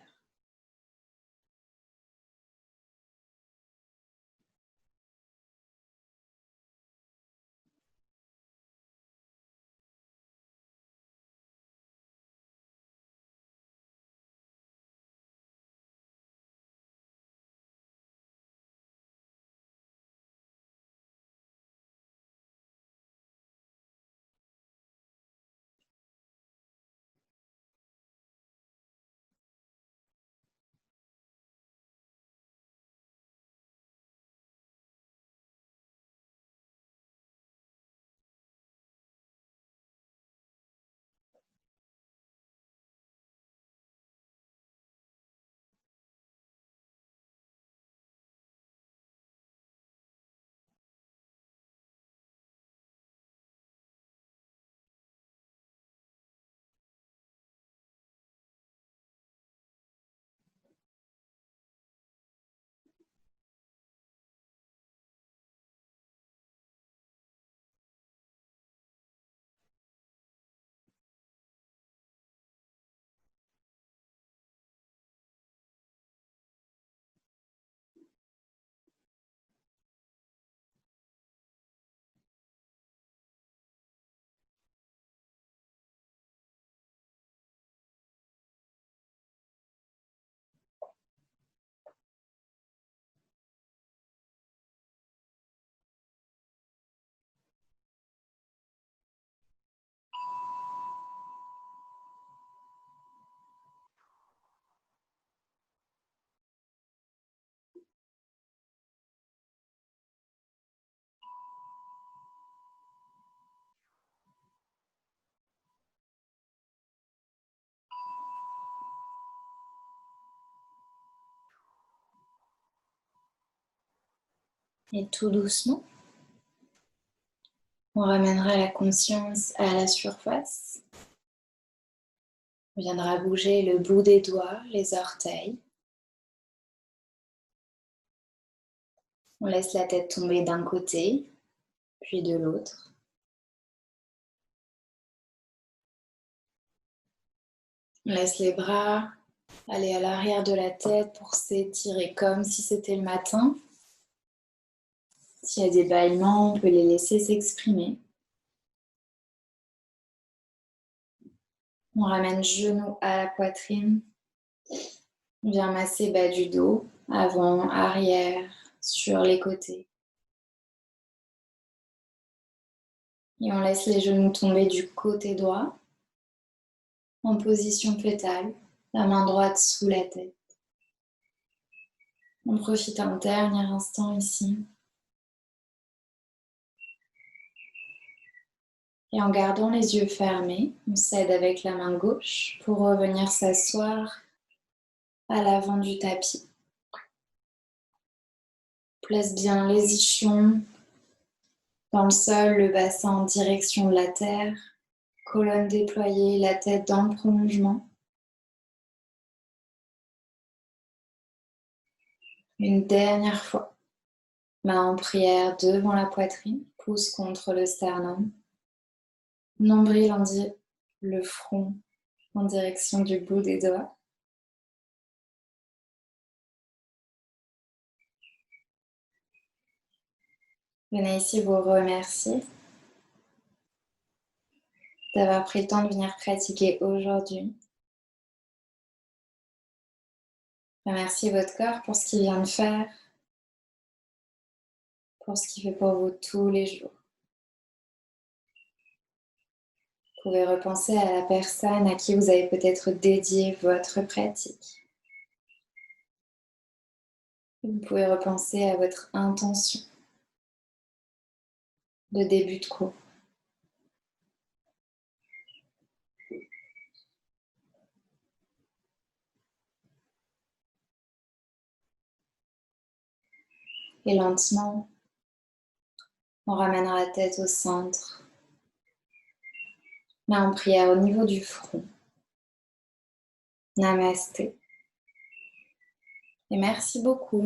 Et tout doucement, on ramènera la conscience à la surface. On viendra bouger le bout des doigts, les orteils. On laisse la tête tomber d'un côté, puis de l'autre. On laisse les bras aller à l'arrière de la tête pour s'étirer comme si c'était le matin. S'il y a des bâillements, on peut les laisser s'exprimer. On ramène genoux à la poitrine. On vient masser bas du dos, avant, arrière, sur les côtés. Et on laisse les genoux tomber du côté droit, en position fétale, la main droite sous la tête. On profite un dernier instant ici. Et en gardant les yeux fermés, on s'aide avec la main gauche pour revenir s'asseoir à l'avant du tapis. Place bien les ischions dans le sol, le bassin en direction de la terre, colonne déployée, la tête dans le prolongement. Une dernière fois. Main en prière devant la poitrine, pouce contre le sternum. Nombril le front en direction du bout des doigts. Venez ici vous remercier d'avoir pris le temps de venir pratiquer aujourd'hui. Remerciez votre corps pour ce qu'il vient de faire, pour ce qu'il fait pour vous tous les jours. Vous pouvez repenser à la personne à qui vous avez peut-être dédié votre pratique. Vous pouvez repenser à votre intention de début de cours. Et lentement, on ramènera la tête au centre. Main en prière au niveau du front. Namasté. Et merci beaucoup